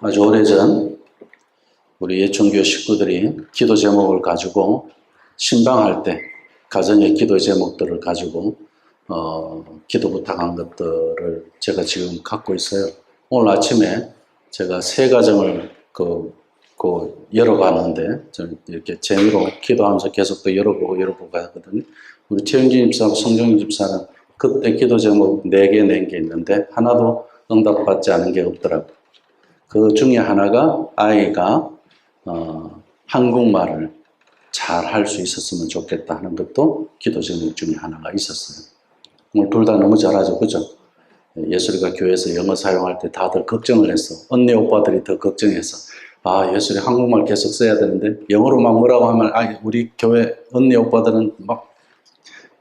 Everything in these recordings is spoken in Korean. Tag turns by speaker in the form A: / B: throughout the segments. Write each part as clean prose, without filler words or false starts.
A: 아주 오래전 우리 예천교회 식구들이 기도 제목을 가지고 신방할 때 가정의 기도 제목들을 가지고 기도 부탁한 것들을 제가 지금 갖고 있어요. 오늘 아침에 제가 세 가정을 열어봤는데 이렇게 재미로 기도하면서 계속 또 열어보고 하거든요. 우리 최영진 집사하고 성정진 집사는 그때 기도 제목 4개 낸 게 있는데 하나도 응답받지 않은 게 없더라고요. 그 중에 하나가 아이가 한국말을 잘 할 수 있었으면 좋겠다 하는 것도 기도 제목 중에 하나가 있었어요. 오늘 둘 다 너무 잘하죠, 그죠? 예술이가 교회에서 영어 사용할 때 다들 걱정을 했어. 언니 오빠들이 더 걱정해서 예술이 한국말 계속 써야 되는데 영어로 막 뭐라고 하면 우리 교회 언니 오빠들은 막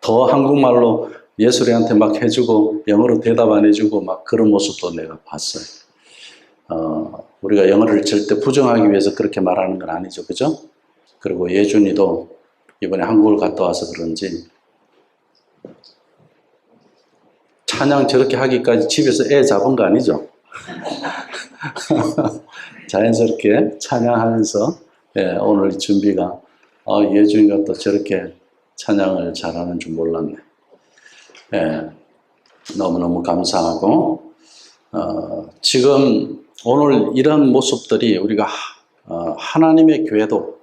A: 더 한국말로 예술이한테 막 해주고 영어로 대답 안 해주고 막 그런 모습도 내가 봤어요. 우리가 영어를 절대 부정하기 위해서 그렇게 말하는 건 아니죠, 그죠? 그리고 예준이도 이번에 한국을 갔다 와서 그런지 찬양 저렇게 하기까지 집에서 애 잡은 거 아니죠? 자연스럽게 찬양하면서 오늘 준비가 예준이가 또 저렇게 찬양을 잘하는 줄 몰랐네. 너무너무 감사하고 지금 오늘 이런 모습들이 우리가 하나님의 궤도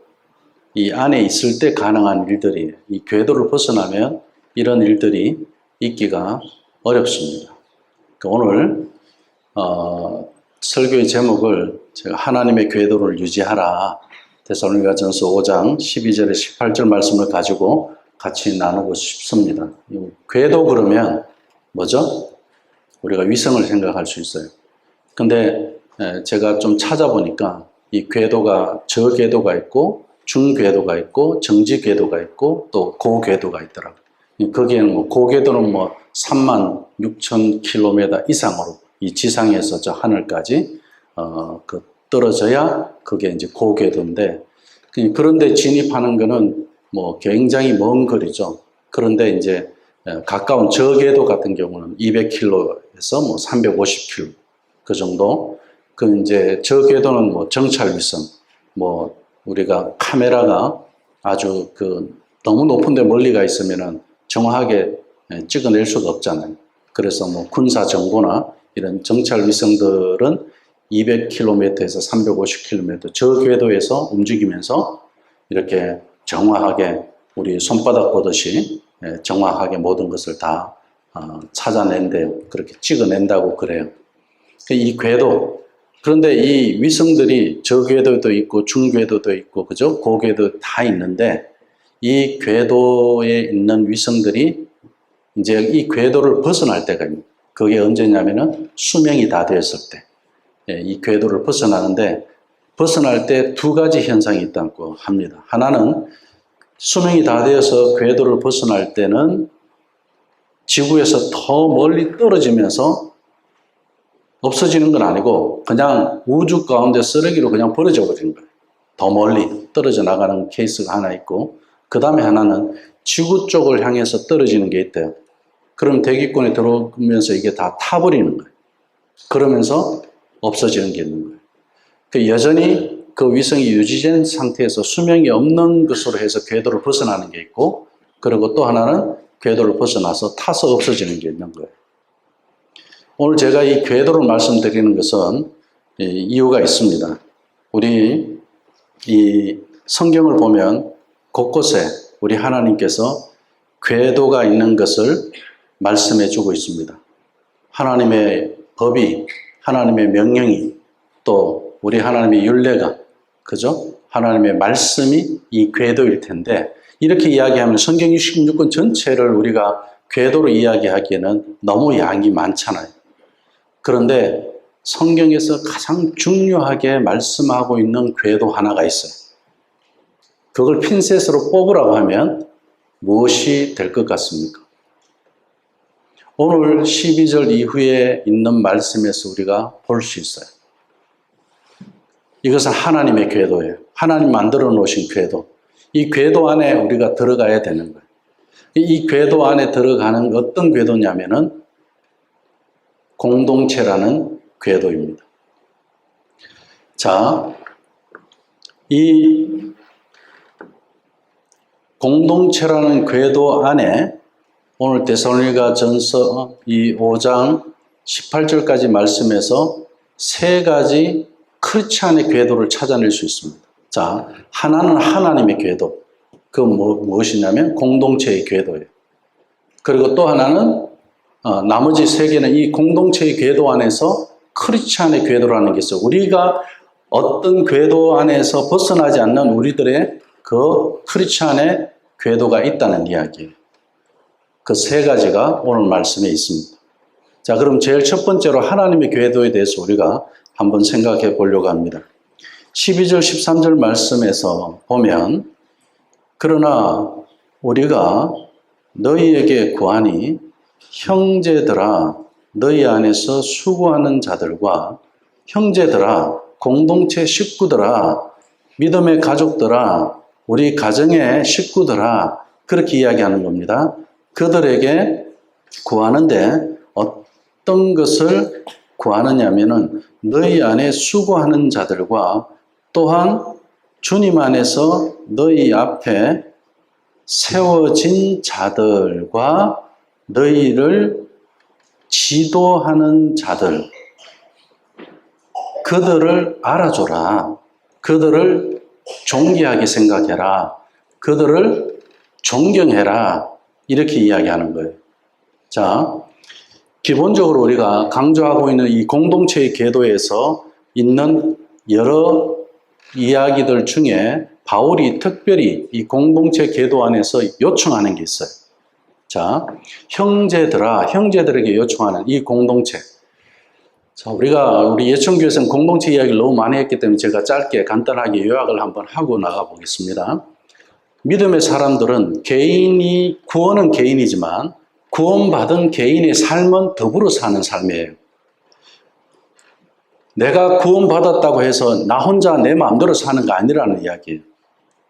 A: 이 안에 있을 때 가능한 일들이 이 궤도를 벗어나면 이런 일들이 있기가 어렵습니다. 오늘 설교의 제목을 제가 하나님의 궤도를 유지하라 데살로니가전서 5장 12절에 18절 말씀을 가지고 같이 나누고 싶습니다. 궤도 그러면 뭐죠? 우리가 위성을 생각할 수 있어요. 근데 제가 좀 찾아보니까 이 궤도가 저궤도가 있고 중궤도가 있고 정지궤도가 있고 또 고궤도가 있더라고요. 거기에는 고궤도는 36,000km 이상으로 이 지상에서 저 하늘까지 떨어져야 그게 이제 고궤도인데, 그런데 진입하는 거는 굉장히 먼 거리죠. 그런데 이제 가까운 저궤도 같은 경우는 200km에서 350km 그 정도. 이제 저궤도는 정찰 위성, 우리가 카메라가 아주 너무 높은데 멀리 가 있으면은 정확하게 찍어낼 수가 없잖아요. 그래서 군사 정보나 이런 정찰 위성들은 200km에서 350km 저궤도에서 움직이면서 이렇게 정확하게 우리 손바닥 보듯이 정확하게 모든 것을 다 찾아낸대요. 그렇게 찍어낸다고 그래요. 이 궤도, 그런데 이 위성들이 저궤도도 있고 중궤도도 있고 그죠? 고궤도 다 있는데 이 궤도에 있는 위성들이 이제 이 궤도를 벗어날 때가 있습니다. 그게 언제냐면은 수명이 다 되었을 때 이 궤도를 벗어나는데, 벗어날 때 두 가지 현상이 있다고 합니다. 하나는 수명이 다 되어서 궤도를 벗어날 때는 지구에서 더 멀리 떨어지면서 없어지는 건 아니고 그냥 우주 가운데 쓰레기로 그냥 버려져 버리는 거예요. 더 멀리 떨어져 나가는 케이스가 하나 있고, 그 다음에 하나는 지구 쪽을 향해서 떨어지는 게 있대요. 그럼 대기권에 들어오면서 이게 다 타버리는 거예요. 그러면서 없어지는 게 있는 거예요. 여전히 그 위성이 유지된 상태에서 수명이 없는 것으로 해서 궤도를 벗어나는 게 있고, 그리고 또 하나는 궤도를 벗어나서 타서 없어지는 게 있는 거예요. 오늘 제가 이 궤도를 말씀드리는 것은 이유가 있습니다. 우리 이 성경을 보면 곳곳에 우리 하나님께서 궤도가 있는 것을 말씀해 주고 있습니다. 하나님의 법이, 하나님의 명령이, 또 우리 하나님의 율례가, 그죠? 하나님의 말씀이 이 궤도일 텐데, 이렇게 이야기하면 성경 66권 전체를 우리가 궤도로 이야기하기에는 너무 양이 많잖아요. 그런데 성경에서 가장 중요하게 말씀하고 있는 궤도 하나가 있어요. 그걸 핀셋으로 뽑으라고 하면 무엇이 될 것 같습니까? 오늘 12절 이후에 있는 말씀에서 우리가 볼 수 있어요. 이것은 하나님의 궤도예요. 하나님 만들어 놓으신 궤도. 이 궤도 안에 우리가 들어가야 되는 거예요. 이 궤도 안에 들어가는 어떤 궤도냐면은 공동체라는 궤도입니다. 자, 이 공동체라는 궤도 안에 오늘 데살로니가 전서 이 5장 18절까지 말씀에서 세 가지 크리스찬의 궤도를 찾아낼 수 있습니다. 자, 하나는 하나님의 궤도. 그건 무엇이냐면 공동체의 궤도예요. 그리고 또 하나는 나머지 세 개는 이 공동체의 궤도 안에서 크리스찬의 궤도라는 게 있어요. 우리가 어떤 궤도 안에서 벗어나지 않는 우리들의 그 크리스찬의 궤도가 있다는 이야기예요. 그 세 가지가 오늘 말씀에 있습니다. 자, 그럼 제일 첫 번째로 하나님의 궤도에 대해서 우리가 한번 생각해 보려고 합니다. 12절, 13절 말씀에서 보면 그러나 우리가 너희에게 구하니 형제들아 너희 안에서 수고하는 자들과 형제들아 공동체 식구들아 믿음의 가족들아 우리 가정의 식구들아 그렇게 이야기하는 겁니다. 그들에게 구하는데 어떤 것을 구하느냐면은 너희 안에 수고하는 자들과 또한 주님 안에서 너희 앞에 세워진 자들과 너희를 지도하는 자들 그들을 알아줘라. 그들을 존귀하게 생각해라. 그들을 존경해라. 이렇게 이야기하는 거예요. 자, 기본적으로 우리가 강조하고 있는 이 공동체의 궤도에서 있는 여러 이야기들 중에 바울이 특별히 이 공동체 궤도 안에서 요청하는 게 있어요. 자, 형제들아, 형제들에게 요청하는 이 공동체. 자, 우리 예천교에서는 공동체 이야기를 너무 많이 했기 때문에 제가 짧게 간단하게 요약을 한번 하고 나가 보겠습니다. 믿음의 사람들은 구원은 개인이지만 구원받은 개인의 삶은 더불어 사는 삶이에요. 내가 구원받았다고 해서 나 혼자 내 마음대로 사는 거 아니라는 이야기예요.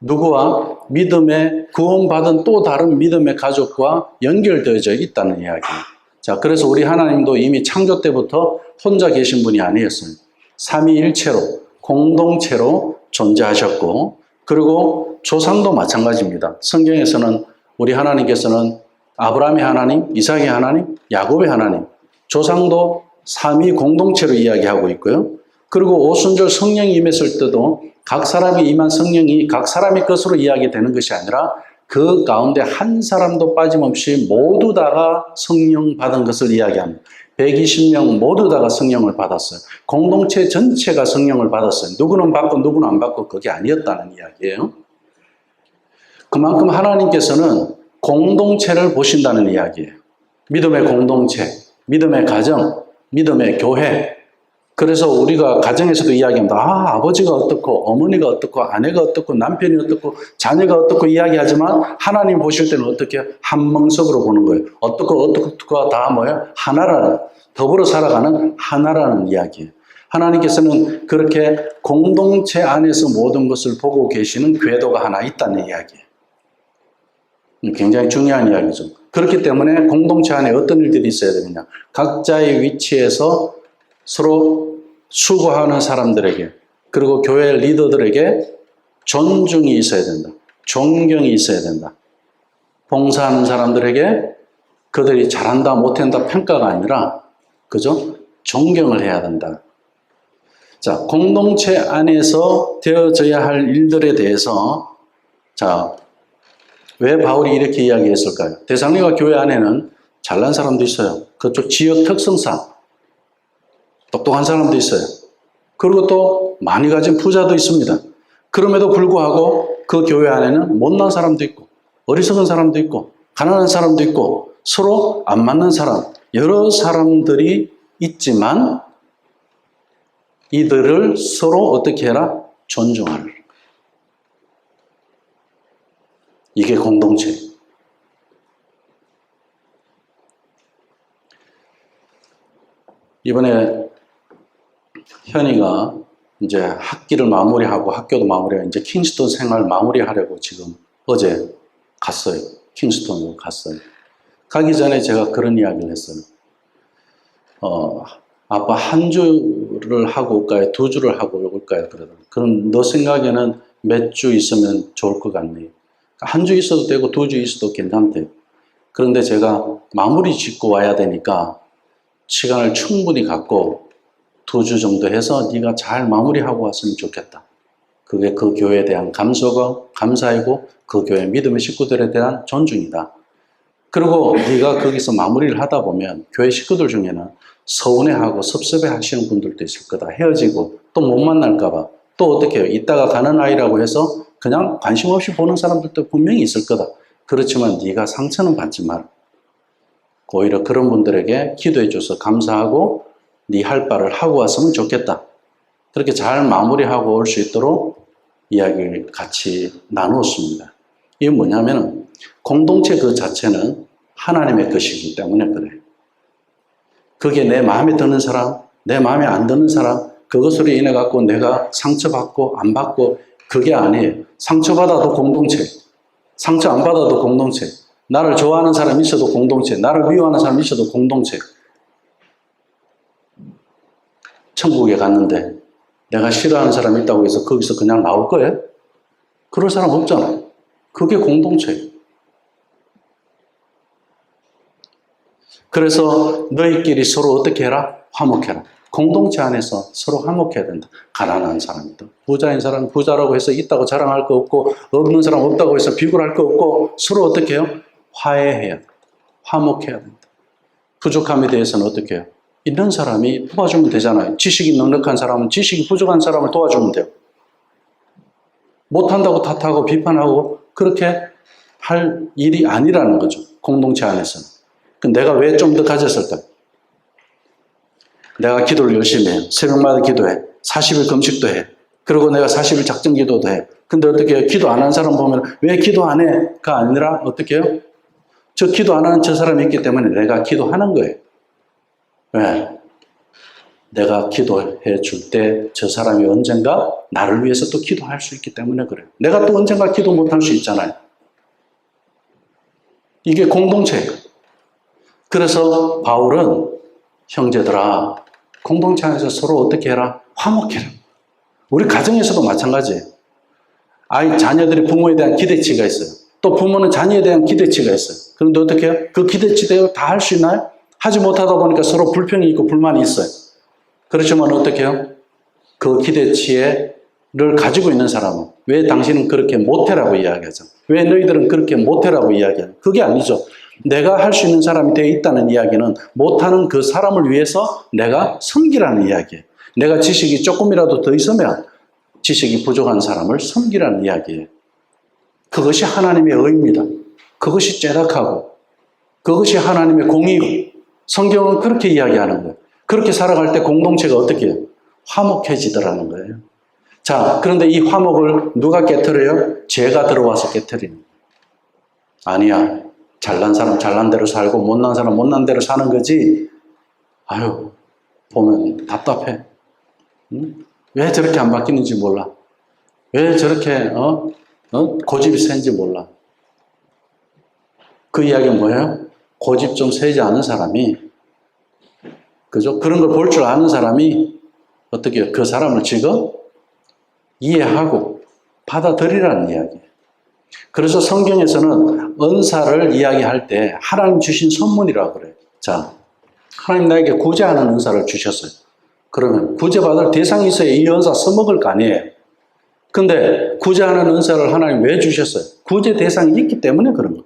A: 누구와? 믿음의 구원받은 또 다른 믿음의 가족과 연결되어져 있다는 이야기예요. 자, 그래서 우리 하나님도 이미 창조 때부터 혼자 계신 분이 아니었어요. 삼위일체로 공동체로 존재하셨고 그리고 조상도 마찬가지입니다. 성경에서는 우리 하나님께서는 아브라함의 하나님, 이삭의 하나님, 야곱의 하나님, 조상도 삼위 공동체로 이야기하고 있고요. 그리고 오순절 성령이 임했을 때도 각 사람이 임한 성령이 각 사람의 것으로 이야기되는 것이 아니라 그 가운데 한 사람도 빠짐없이 모두 다가 성령 받은 것을 이야기합니다. 120명 모두 다가 성령을 받았어요. 공동체 전체가 성령을 받았어요. 누구는 받고 누구는 안 받고 그게 아니었다는 이야기예요. 그만큼 하나님께서는 공동체를 보신다는 이야기예요. 믿음의 공동체, 믿음의 가정, 믿음의 교회. 그래서 우리가 가정에서도 이야기합니다. 아버지가 어떻고 어머니가 어떻고 아내가 어떻고 남편이 어떻고 자녀가 어떻고 이야기하지만 하나님 보실 때는 어떻게 한멍석으로 보는 거예요. 어떻고 다 뭐예요? 하나라는, 더불어 살아가는 하나라는 이야기예요. 하나님께서는 그렇게 공동체 안에서 모든 것을 보고 계시는 궤도가 하나 있다는 이야기예요. 굉장히 중요한 이야기죠. 그렇기 때문에 공동체 안에 어떤 일들이 있어야 되느냐. 각자의 위치에서 서로 수고하는 사람들에게 그리고 교회 리더들에게 존중이 있어야 된다. 존경이 있어야 된다. 봉사하는 사람들에게 그들이 잘한다 못한다 평가가 아니라 그죠? 존경을 해야 된다. 자, 공동체 안에서 되어져야 할 일들에 대해서 자, 왜 바울이 이렇게 이야기했을까요? 데살로니가 교회 안에는 잘난 사람도 있어요. 그쪽 지역 특성상 똑똑한 사람도 있어요. 그리고 또 많이 가진 부자도 있습니다. 그럼에도 불구하고 그 교회 안에는 못난 사람도 있고 어리석은 사람도 있고 가난한 사람도 있고 서로 안 맞는 사람, 여러 사람들이 있지만 이들을 서로 어떻게 해라? 존중하라. 이게 공동체. 이번에 현이가 이제 학기를 마무리하고 학교도 마무리하고 이제 킹스턴 생활 마무리하려고 지금 어제 갔어요. 킹스턴으로 갔어요. 가기 전에 제가 그런 이야기를 했어요. 아빠 한 주를 하고 올까요? 두 주를 하고 올까요? 그러더라고요. 그럼 너 생각에는 몇 주 있으면 좋을 것 같니? 한 주 있어도 되고 두 주 있어도 괜찮대요. 그런데 제가 마무리 짓고 와야 되니까 시간을 충분히 갖고 두 주 정도 해서 네가 잘 마무리하고 왔으면 좋겠다. 그게 그 교회에 대한 감사이고 그 교회 믿음의 식구들에 대한 존중이다. 그리고 네가 거기서 마무리를 하다 보면 교회 식구들 중에는 서운해하고 섭섭해하시는 분들도 있을 거다. 헤어지고 또 못 만날까 봐. 또 어떻게 해요? 이따가 가는 아이라고 해서 그냥 관심 없이 보는 사람들도 분명히 있을 거다. 그렇지만 네가 상처는 받지 마라. 오히려 그런 분들에게 기도해 줘서 감사하고 네 할 바를 하고 왔으면 좋겠다. 그렇게 잘 마무리하고 올 수 있도록 이야기를 같이 나누었습니다. 이게 뭐냐면 공동체 그 자체는 하나님의 것이기 때문에 그래요. 그게 내 마음에 드는 사람, 내 마음에 안 드는 사람, 그것으로 인해 갖고 내가 상처받고 안 받고 그게 아니에요. 상처받아도 공동체, 상처 안 받아도 공동체, 나를 좋아하는 사람이 있어도 공동체, 나를 미워하는 사람이 있어도 공동체. 천국에 갔는데 내가 싫어하는 사람이 있다고 해서 거기서 그냥 나올 거예요? 그럴 사람 없잖아요. 그게 공동체예요. 그래서 너희끼리 서로 어떻게 해라? 화목해라. 공동체 안에서 서로 화목해야 된다. 가난한 사람이다. 부자인 사람 부자라고 해서 있다고 자랑할 거 없고 없는 사람 없다고 해서 비굴할 거 없고 서로 어떻게 해요? 화해해야 된다. 화목해야 된다. 부족함에 대해서는 어떻게 해요? 있는 사람이 도와주면 되잖아요. 지식이 넉넉한 사람은 지식이 부족한 사람을 도와주면 돼요. 못한다고 탓하고 비판하고 그렇게 할 일이 아니라는 거죠. 공동체 안에서는. 내가 왜 좀 더 가졌을까? 내가 기도를 열심히 해요. 새벽마다 기도해. 40일 금식도 해. 그리고 내가 40일 작정 기도도 해. 근데 어떻게 해요? 기도 안 하는 사람 보면 왜 기도 안 해? 가 아니라 어떻게 해요? 저 기도 안 하는 저 사람이 있기 때문에 내가 기도하는 거예요. 왜? 내가 기도해 줄 때 저 사람이 언젠가 나를 위해서 또 기도할 수 있기 때문에 그래요. 내가 또 언젠가 기도 못할 수 있잖아요. 이게 공동체예요. 그래서 바울은 형제들아 공동체 안에서 서로 어떻게 해라? 화목해라. 우리 가정에서도 마찬가지예요. 자녀들이 부모에 대한 기대치가 있어요. 또 부모는 자녀에 대한 기대치가 있어요. 그런데 어떻게 해요? 그 기대치대로 다 할 수 있나요? 하지 못하다 보니까 서로 불평이 있고 불만이 있어요. 그렇지만 어떻게 해요? 그 기대치를 가지고 있는 사람은 왜 당신은 그렇게 못해라고 이야기하죠? 왜 너희들은 그렇게 못해라고 이야기하죠? 그게 아니죠. 내가 할 수 있는 사람이 되어 있다는 이야기는 못하는 그 사람을 위해서 내가 섬기라는 이야기예요. 내가 지식이 조금이라도 더 있으면 지식이 부족한 사람을 섬기라는 이야기예요. 그것이 하나님의 의입니다. 그것이 죄악하고 그것이 하나님의 공의고 성경은 그렇게 이야기하는 거예요. 그렇게 살아갈 때 공동체가 어떻게 해요? 화목해지더라는 거예요. 자, 그런데 이 화목을 누가 깨트려요? 죄가 들어와서 깨트리는 거예요. 아니야. 잘난 사람 잘난 대로 살고 못난 사람 못난 대로 사는 거지. 아유, 보면 답답해. 응? 왜 저렇게 안 바뀌는지 몰라. 왜 저렇게 고집이 센지 몰라. 그 이야기는 뭐예요? 고집 좀 세지 않은 사람이, 그죠? 그런 걸 볼 줄 아는 사람이 어떻게 그 사람을 지금 이해하고 받아들이라는 이야기예요. 그래서 성경에서는 은사를 이야기할 때 하나님 주신 선물이라고 그래요. 자, 하나님 나에게 구제하는 은사를 주셨어요. 그러면 구제받을 대상이 있어야 이 은사 써먹을 거 아니에요. 근데 구제하는 은사를 하나님 왜 주셨어요? 구제 대상이 있기 때문에 그런 거예요.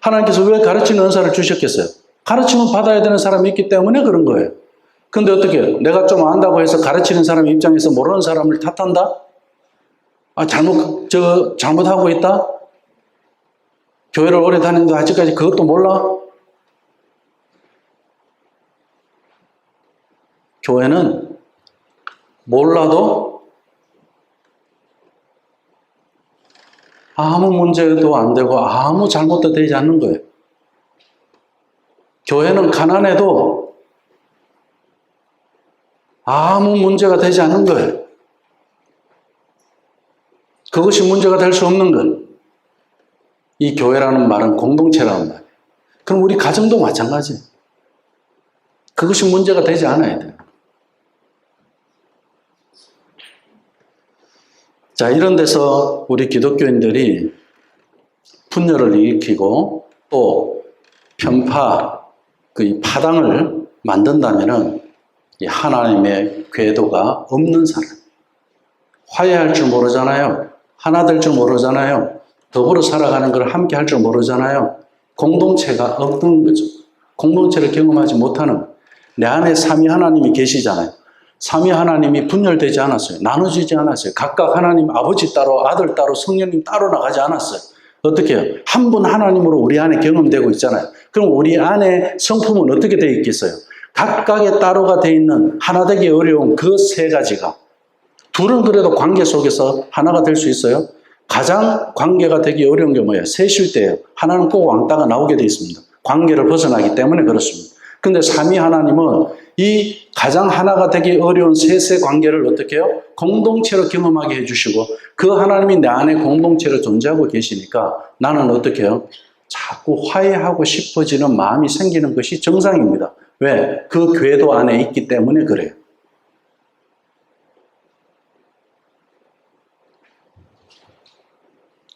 A: 하나님께서 왜 가르치는 은사를 주셨겠어요? 가르치면 받아야 되는 사람이 있기 때문에 그런 거예요. 근데 어떻게 해요? 내가 좀 안다고 해서 가르치는 사람 입장에서 모르는 사람을 탓한다? 잘못하고 있다? 교회를 오래 다니는데 아직까지 그것도 몰라? 교회는 몰라도 아무 문제도 안 되고 아무 잘못도 되지 않는 거예요. 교회는 가난해도 아무 문제가 되지 않는 거예요. 그것이 문제가 될 수 없는 것. 이 교회라는 말은 공동체라는 말이에요. 그럼 우리 가정도 마찬가지예요. 그것이 문제가 되지 않아야 돼요. 자, 이런 데서 우리 기독교인들이 분열을 일으키고 또 편파, 그 파당을 만든다면은 이 하나님의 궤도가 없는 사람, 화해할 줄 모르잖아요. 하나 될 줄 모르잖아요. 더불어 살아가는 걸 함께 할 줄 모르잖아요. 공동체가 없는 거죠. 공동체를 경험하지 못하는, 내 안에 삼위 하나님이 계시잖아요. 삼위 하나님이 분열되지 않았어요. 나눠지지 않았어요. 각각 하나님 아버지 따로 아들 따로 성령님 따로 나가지 않았어요. 어떻게 해요? 한 분 하나님으로 우리 안에 경험되고 있잖아요. 그럼 우리 안에 성품은 어떻게 되어 있겠어요? 각각의 따로가 되어 있는 하나 되기 어려운 그 세 가지가, 둘은 그래도 관계 속에서 하나가 될 수 있어요. 가장 관계가 되기 어려운 게 뭐예요? 셋일 때예요. 하나는 꼭 왕따가 나오게 되어 있습니다. 관계를 벗어나기 때문에 그렇습니다. 근데 삼위 하나님은 이 가장 하나가 되기 어려운 셋의 관계를 어떻게 해요? 공동체로 경험하게 해주시고, 그 하나님이 내 안에 공동체로 존재하고 계시니까 나는 어떻게 해요? 자꾸 화해하고 싶어지는 마음이 생기는 것이 정상입니다. 왜? 그 궤도 안에 있기 때문에 그래요.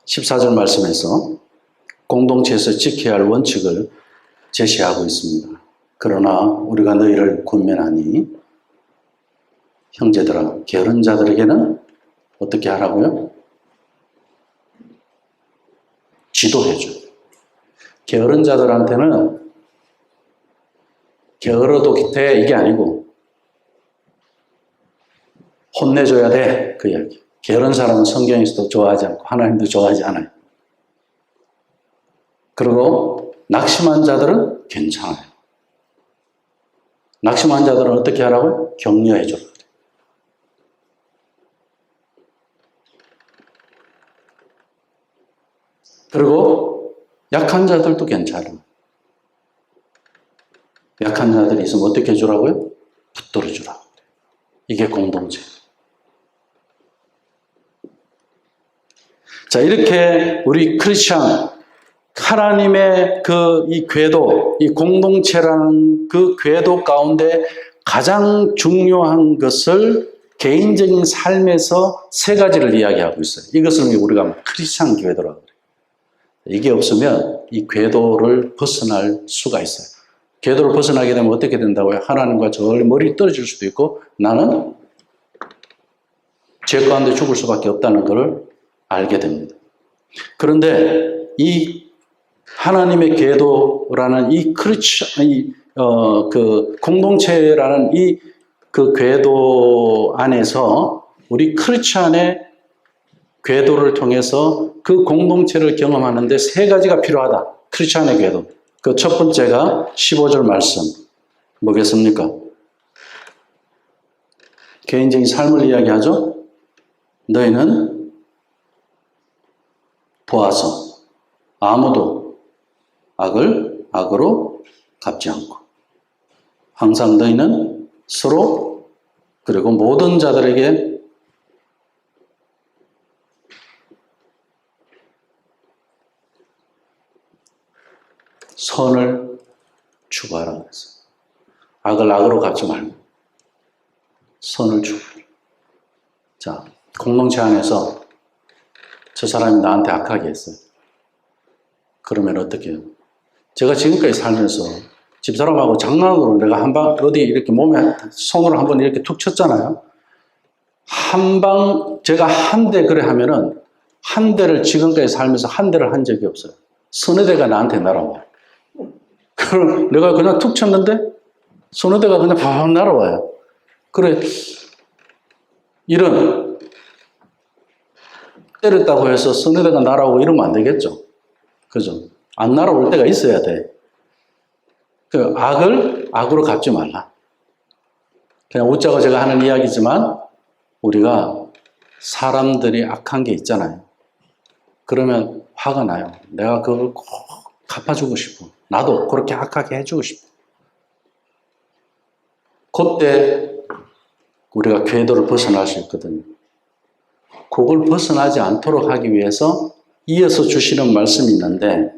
A: (14절) 말씀에서 공동체에서 지켜야 할 원칙을 제시하고 있습니다. 그러나 우리가 너희를 권면하니 형제들아, 게으른 자들에게는 어떻게 하라고요? 지도해줘. 게으른 자들한테는 게으러도 돼 이게 아니고 혼내줘야 돼, 그 이야기. 게으른 사람은 성경에서도 좋아하지 않고 하나님도 좋아하지 않아요. 그리고 낙심한 자들은 괜찮아요. 낙심한 자들은 어떻게 하라고요? 격려해줘. 그리고 약한 자들도 괜찮아요. 약한 자들이 있으면 어떻게 해주라고요? 붙들어 주라고. 이게 공동체. 자, 이렇게 우리 크리스찬, 하나님의 이 궤도, 이 공동체라는 그 궤도 가운데 가장 중요한 것을 개인적인 삶에서 세 가지를 이야기하고 있어요. 이것을 우리가 크리스찬 궤도라고 그래요. 이게 없으면 이 궤도를 벗어날 수가 있어요. 궤도를 벗어나게 되면 어떻게 된다고요? 하나님과 저를 머리 떨어질 수도 있고 나는 죄 가운데 죽을 수밖에 없다는 것을 알게 됩니다. 그런데 이 하나님의 궤도라는 이 그 공동체라는 이 그 궤도 안에서 우리 크리스찬의 궤도를 통해서 그 공동체를 경험하는데 세 가지가 필요하다. 크리스찬의 궤도. 그 첫 번째가 15절 말씀. 뭐겠습니까? 개인적인 삶을 이야기하죠. 너희는 보아서 아무도 악을 악으로 갚지 않고 항상 너희는 서로 그리고 모든 자들에게 선을 추구하라고 했어요. 악을 악으로 갚지 말고 선을 추구하라. 자, 공동체 안에서 저 사람이 나한테 악하게 했어요. 그러면 어떻게 해요? 제가 지금까지 살면서 집사람하고 장난으로 내가 한 방 어디 이렇게 몸에 손으로 한번 이렇게 툭 쳤잖아요. 한 방 제가 한 대 그래 하면은 한 대를 지금까지 살면서 한 대를 한 적이 없어요. 서너 대가 나한테 날아와. 그럼 내가 그냥 툭 쳤는데 서너 대가 그냥 팍 날아와요. 그래 이런 때렸다고 해서 서너 대가 날아오고 이러면 안 되겠죠. 그죠? 안 날아올 때가 있어야 돼. 그 악을 악으로 갚지 말라. 그냥 웃자고 제가 하는 이야기지만 우리가 사람들이 악한 게 있잖아요. 그러면 화가 나요. 내가 그걸 꼭 갚아주고 싶어. 나도 그렇게 악하게 해주고 싶어. 그때 우리가 궤도를 벗어날 수 있거든요. 그걸 벗어나지 않도록 하기 위해서 이어서 주시는 말씀이 있는데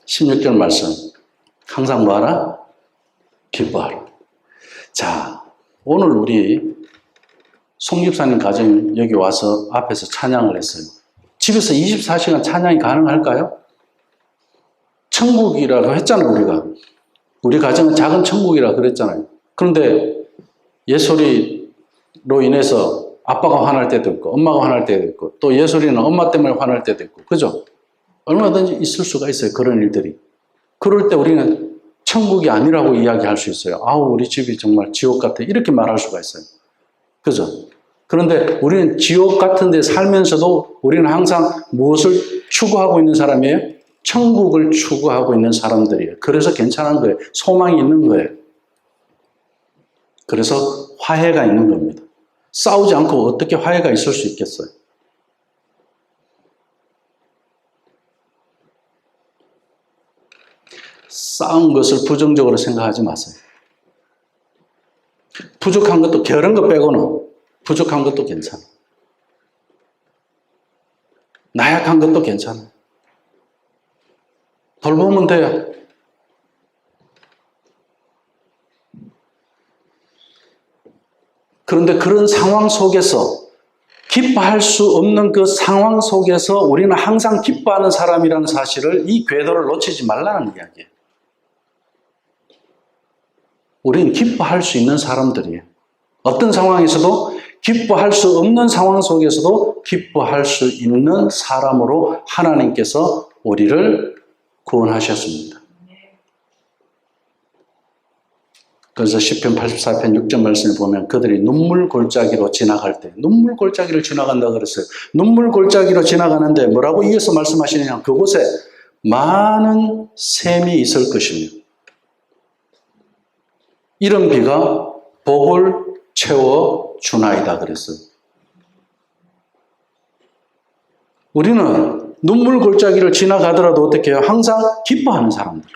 A: 16절 말씀. 항상 뭐하라? 기뻐하라. 자, 오늘 우리 송 집사님 가정 여기 와서 앞에서 찬양을 했어요. 집에서 24시간 찬양이 가능할까요? 천국이라고 했잖아요, 우리가. 우리 가정은 작은 천국이라고 그랬잖아요. 그런데 예소리로 인해서 아빠가 화날 때도 있고, 엄마가 화날 때도 있고, 또 예소리는 엄마 때문에 화날 때도 있고, 그죠? 얼마든지 있을 수가 있어요, 그런 일들이. 그럴 때 우리는 천국이 아니라고 이야기할 수 있어요. 아우, 우리 집이 정말 지옥 같아. 이렇게 말할 수가 있어요. 그죠? 그런데 우리는 지옥 같은 데 살면서도 우리는 항상 무엇을 추구하고 있는 사람이에요? 천국을 추구하고 있는 사람들이에요. 그래서 괜찮은 거예요. 소망이 있는 거예요. 그래서 화해가 있는 겁니다. 싸우지 않고 어떻게 화해가 있을 수 있겠어요? 싸운 것을 부정적으로 생각하지 마세요. 부족한 것도 게으른 것 빼고는 부족한 것도 괜찮아. 나약한 것도 괜찮아. 돌보면 돼요. 그런데 그런 상황 속에서 기뻐할 수 없는 그 상황 속에서 우리는 항상 기뻐하는 사람이라는 사실을 이 궤도를 놓치지 말라는 이야기예요. 우리는 기뻐할 수 있는 사람들이에요. 어떤 상황에서도 기뻐할 수 없는 상황 속에서도 기뻐할 수 있는 사람으로 하나님께서 우리를 구원하셨습니다. 그래서 시편 84편 6절 말씀에 보면 그들이 눈물 골짜기로 지나갈 때, 눈물 골짜기를 지나간다고 그랬어요. 눈물 골짜기로 지나가는데 뭐라고 이어서 말씀하시느냐? 그곳에 많은 샘이 있을 것이며 이런 비가 복을 채워 주나이다 그랬어요. 우리는 눈물 골짜기를 지나가더라도 어떻게 해요? 항상 기뻐하는 사람들.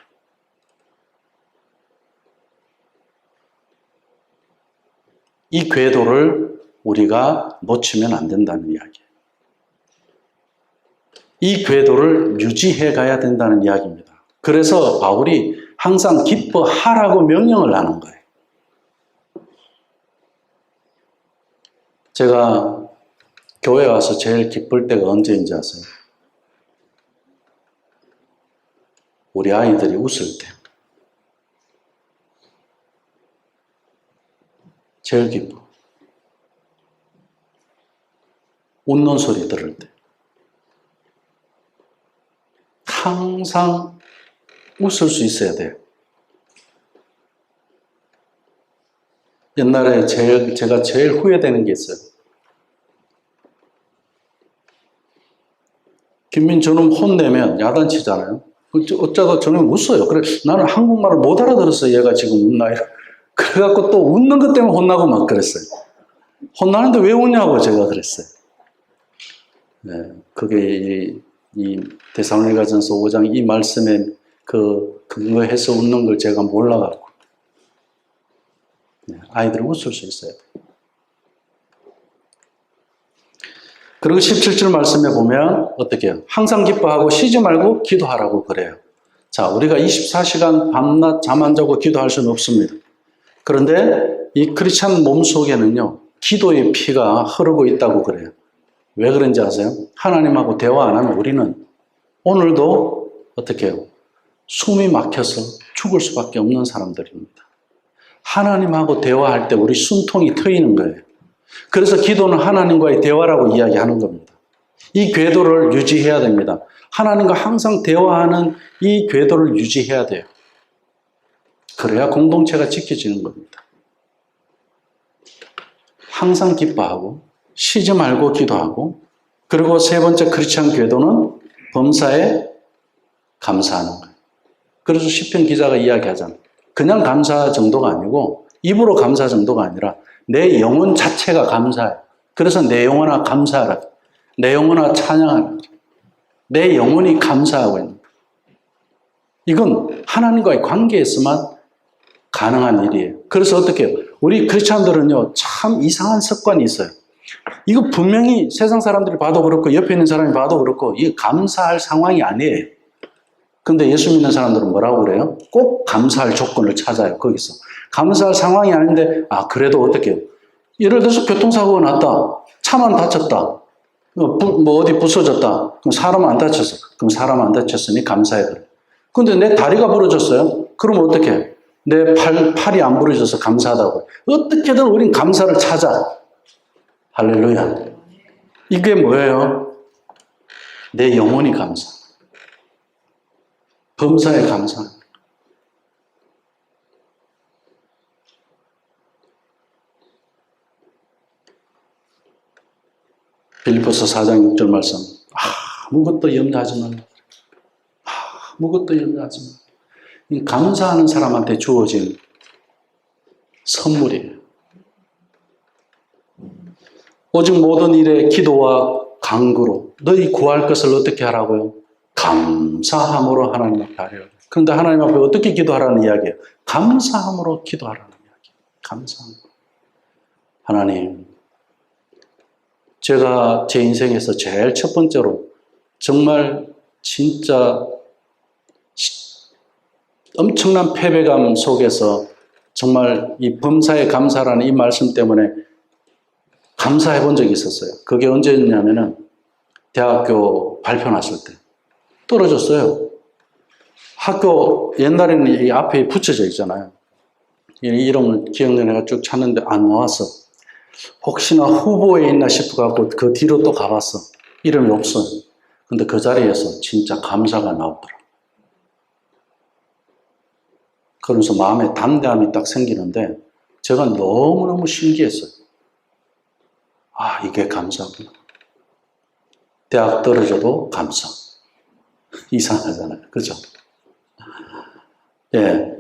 A: 이 궤도를 우리가 놓치면 안 된다는 이야기예요. 이 궤도를 유지해 가야 된다는 이야기입니다. 그래서 바울이 항상 기뻐하라고 명령을 하는 거예요. 제가 교회 와서 제일 기쁠 때가 언제인지 아세요? 우리 아이들이 웃을 때. 제일 기뻐. 웃는 소리 들을 때. 항상 웃을 수 있어야 돼요. 옛날에 제가 제일 후회되는 게 있어요. 김민준은 혼내면 야단치잖아요. 어쩌다 저는 웃어요. 그래, 나는 한국말을 못 알아들었어요. 얘가 지금 웃나. 그래갖고 또 웃는 것 때문에 혼나고 막 그랬어요. 혼나는데 왜 웃냐고 제가 그랬어요. 네, 그게 이 데살로니가전서 5장 이 말씀에 그거 해서 웃는 걸 제가 몰라갖고. 네, 아이들은 웃을 수 있어요. 그리고 17절 말씀에 보면 어떻게 해요? 항상 기뻐하고 쉬지 말고 기도하라고 그래요. 자, 우리가 24시간 밤낮 잠 안 자고 기도할 수는 없습니다. 그런데 이 크리스찬 몸 속에는요, 기도의 피가 흐르고 있다고 그래요. 왜 그런지 아세요? 하나님하고 대화 안 하면 우리는 오늘도 어떻게 해요? 숨이 막혀서 죽을 수밖에 없는 사람들입니다. 하나님하고 대화할 때 우리 숨통이 트이는 거예요. 그래서 기도는 하나님과의 대화라고 이야기하는 겁니다. 이 궤도를 유지해야 됩니다. 하나님과 항상 대화하는 이 궤도를 유지해야 돼요. 그래야 공동체가 지켜지는 겁니다. 항상 기뻐하고 쉬지 말고 기도하고 그리고 세 번째 크리스찬 궤도는 범사에 감사하는 거예요. 그래서 시편 기자가 이야기하잖아요. 그냥 감사 정도가 아니고 입으로 감사 정도가 아니라 내 영혼 자체가 감사해요. 그래서 내 영혼아 감사하라. 내 영혼아 찬양하라. 내 영혼이 감사하고 있는 거예요. 이건 하나님과의 관계에서만 가능한 일이에요. 그래서 어떻게 해요? 우리 크리스찬들은요, 참 이상한 습관이 있어요. 이거 분명히 세상 사람들이 봐도 그렇고 옆에 있는 사람이 봐도 그렇고 이게 감사할 상황이 아니에요. 근데 예수 믿는 사람들은 뭐라고 그래요? 꼭 감사할 조건을 찾아요. 거기서. 감사할 상황이 아닌데 그래도 어떻게 해요? 예를 들어서 교통사고가 났다. 차만 다쳤다. 뭐 어디 부서졌다. 그럼 사람 안 다쳤어. 그럼 사람 안 다쳤으니 감사해 그래. 근데 내 다리가 부러졌어요. 그럼 어떻게? 내 팔이 안 부러져서 감사하다고. 어떻게든 우린 감사를 찾아. 할렐루야. 이게 뭐예요? 내 영혼이 감사. 범사에 감사. 빌립보서 4장 6절 말씀. 아무것도 염려하지 말라. 아무것도 염려하지 말라. 감사하는 사람한테 주어진 선물이에요. 오직 모든 일에 기도와 간구로 너희 구할 것을 어떻게 하라고요? 감사함으로 하나님 앞에 하래요. 그런데 하나님 앞에 어떻게 기도하라는 이야기예요? 감사함으로 기도하라는 이야기예요. 감사함으로. 하나님, 제가 제 인생에서 제일 첫 번째로 정말 진짜 엄청난 패배감 속에서 정말 이 범사에 감사라는 이 말씀 때문에 감사해 본 적이 있었어요. 그게 언제였냐면은 대학교 발표 났을 때 떨어졌어요. 학교 옛날에는 이 앞에 붙여져 있잖아요. 이 이름을 기억내가 쭉 찾는데 안 나왔어. 혹시나 후보에 있나 싶어갖고 그 뒤로 또 가봤어. 이름이 없어요. 근데 그 자리에서 진짜 감사가 나오더라. 그러면서 마음에 담대함이 딱 생기는데 제가 너무너무 신기했어요. 이게 감사구나. 대학 떨어져도 감사. 이상하잖아요. 그죠? 예.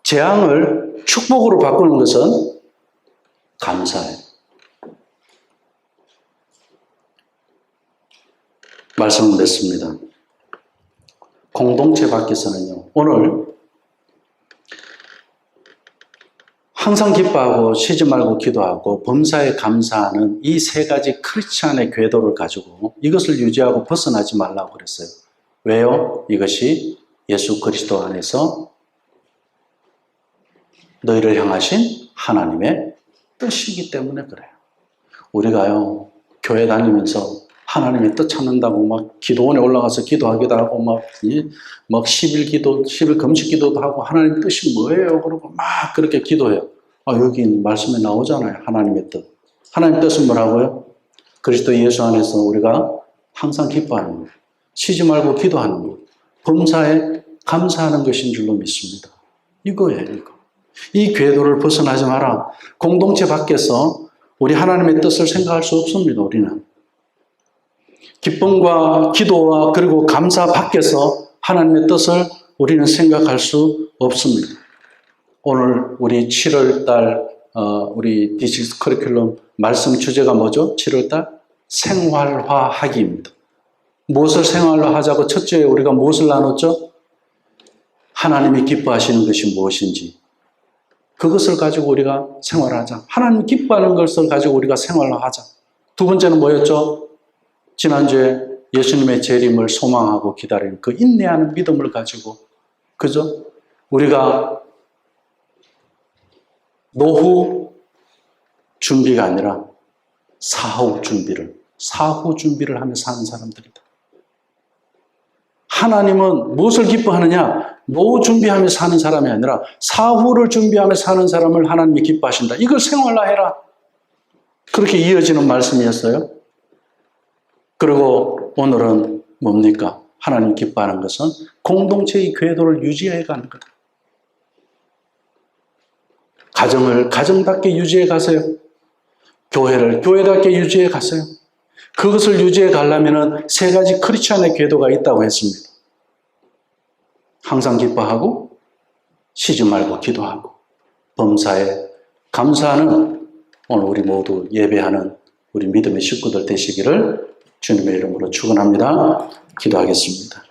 A: 재앙을 축복으로 바꾸는 것은 감사해요. 말씀을 냈습니다. 공동체 밖에서는요, 오늘 항상 기뻐하고 쉬지 말고 기도하고 범사에 감사하는 이 세 가지 크리스찬의 궤도를 가지고 이것을 유지하고 벗어나지 말라고 그랬어요. 왜요? 이것이 예수 그리스도 안에서 너희를 향하신 하나님의 뜻이기 때문에 그래요. 우리가요, 교회 다니면서 하나님의 뜻 찾는다고 막 기도원에 올라가서 기도하기도 하고 막 10일 기도, 10일 금식 기도도 하고 하나님 뜻이 뭐예요? 그러고 막 그렇게 기도해요. 여기 말씀에 나오잖아요. 하나님의 뜻. 하나님의 뜻은 뭐라고요? 그리스도 예수 안에서 우리가 항상 기뻐하는 것, 쉬지 말고 기도하는 것, 범사에 감사하는 것인 줄로 믿습니다. 이거예요, 이거. 이 궤도를 벗어나지 마라. 공동체 밖에서 우리 하나님의 뜻을 생각할 수 없습니다, 우리는. 기쁨과 기도와 그리고 감사 밖에서 하나님의 뜻을 우리는 생각할 수 없습니다. 오늘 우리 7월달 우리 D6 커리큘럼 말씀 주제가 뭐죠? 7월달 생활화하기입니다. 무엇을 생활화하자고 첫째 우리가 무엇을 나눴죠? 하나님이 기뻐하시는 것이 무엇인지 그것을 가지고 우리가 생활하자. 하나님 기뻐하는 것을 가지고 우리가 생활화하자. 두 번째는 뭐였죠? 지난주에 예수님의 재림을 소망하고 기다리는 그 인내하는 믿음을 가지고, 그죠? 우리가 노후 준비가 아니라 사후 준비를 하며 사는 사람들이다. 하나님은 무엇을 기뻐하느냐? 노후 준비하며 사는 사람이 아니라 사후를 준비하며 사는 사람을 하나님이 기뻐하신다. 이걸 생활화해라. 그렇게 이어지는 말씀이었어요. 그리고 오늘은 뭡니까? 하나님 기뻐하는 것은 공동체의 궤도를 유지해 가는 거다. 가정을 가정답게 유지해 가세요. 교회를 교회답게 유지해 가세요. 그것을 유지해 가려면 세 가지 크리스찬의 궤도가 있다고 했습니다. 항상 기뻐하고 쉬지 말고 기도하고 범사에 감사하는 오늘 우리 모두 예배하는 우리 믿음의 식구들 되시기를 주님의 이름으로 축원합니다. 기도하겠습니다.